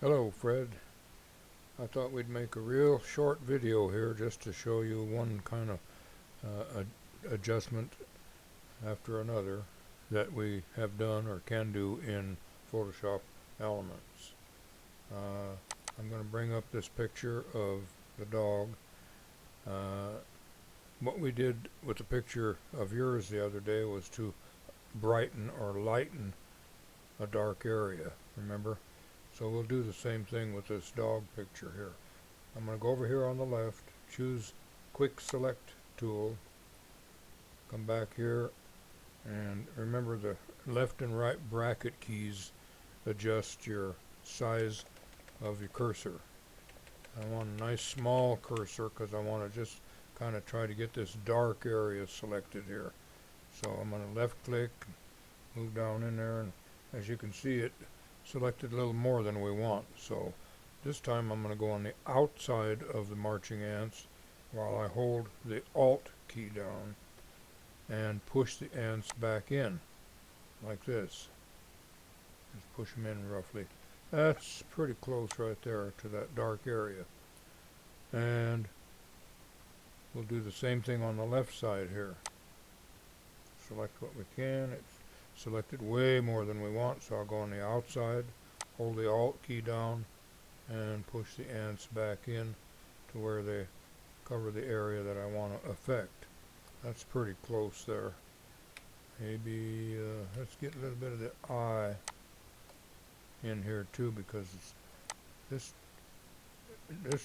Hello, Fred. I thought we'd make a real short video here just to show you one kind of adjustment after another that we have done or can do in Photoshop Elements. I'm going to bring up this picture of the dog. What we did with the picture of yours the other day was to brighten or lighten a dark area, remember? So we'll do the same thing with this dog picture here. I'm going to go over here on the left, choose Quick Select tool, come back here, and remember the left and right bracket keys adjust your size of your cursor. I want a nice small cursor because I want to just kind of try to get this dark area selected here. So I'm going to left click, move down in there, and as you can see it selected a little more than we want. So this time I'm going to go on the outside of the marching ants while I hold the Alt key down and push the ants back in like this. Just push them in roughly. That's pretty close right there to that dark area. And we'll do the same thing on the left side here. Select what we can. It's selected way more than we want, so I'll go on the outside, hold the Alt key down, and push the ants back in to where they cover the area that I want to affect. That's pretty close there. Maybe let's get a little bit of the eye in here too, because this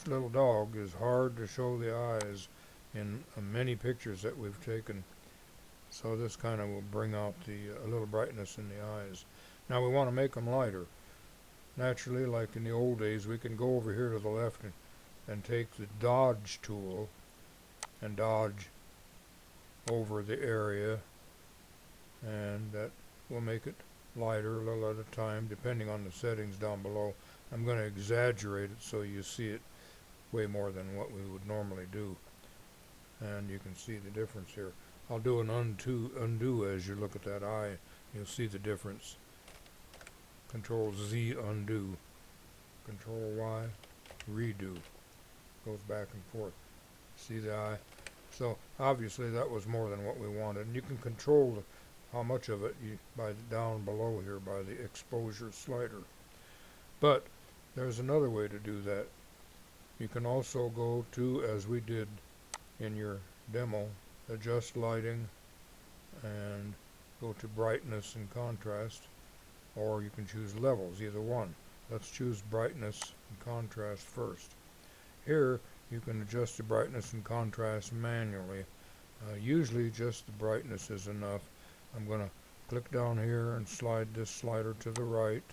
little dog is hard to show the eyes in many pictures that we've taken. So this kind of will bring out a little brightness in the eyes. Now we want to make them lighter. Naturally, like in the old days, we can go over here to the left and take the dodge tool and dodge over the area, and that will make it lighter a little at a time depending on the settings down below. I'm going to exaggerate it so you see it way more than what we would normally do, and you can see the difference here. I'll do an undo as you look at that eye. You'll see the difference. Control Z, undo. Control Y, redo. Goes back and forth. See the eye? So obviously that was more than what we wanted. And you can control how much of it by down below here by the exposure slider. But there's another way to do that. You can also go to, as we did in your demo, adjust lighting and go to brightness and contrast, or you can choose levels, either one. Let's choose brightness and contrast first. Here you can adjust the brightness and contrast manually. Usually just the brightness is enough. I'm going to click down here and slide this slider to the right,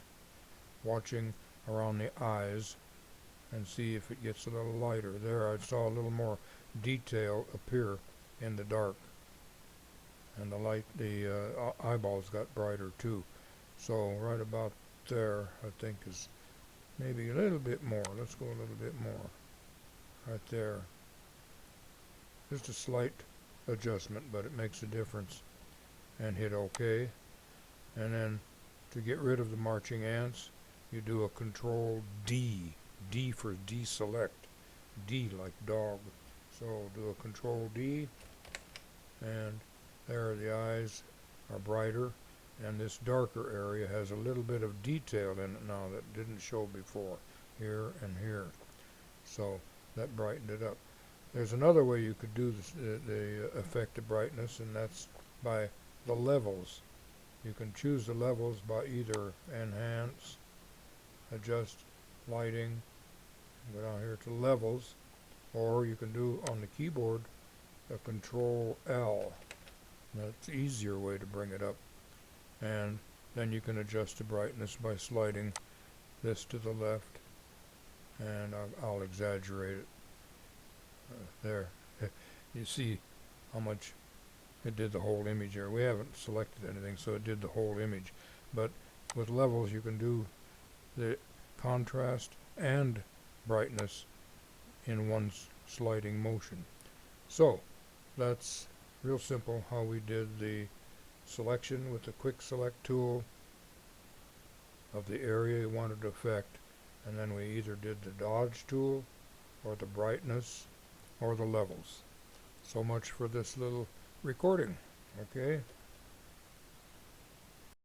watching around the eyes, and see if it gets a little lighter. There I saw a little more detail appear in the dark, and the eyeballs got brighter too. So right about there I think is maybe a little bit more. Let's go a little bit more right there. Just a slight adjustment, but it makes a difference. And hit OK. And then to get rid of the marching ants, you do a Control D. D for deselect. D like dog. So do a Control D, and there the eyes are brighter, and this darker area has a little bit of detail in it now that didn't show before, here and here. So that brightened it up. There's another way you could do the effect of brightness, and that's by the levels. You can choose the levels by either enhance, adjust lighting, go down here to levels, or you can do on the keyboard a Control L. That's the easier way to bring it up. And then you can adjust the brightness by sliding this to the left, and I'll exaggerate it. There. You see how much it did the whole image here. We haven't selected anything, so it did the whole image. But with levels you can do the contrast and brightness in one sliding motion. So that's real simple how we did the selection with the quick select tool of the area you wanted to affect, and then we either did the dodge tool or the brightness or the levels. So much for this little recording. Okay.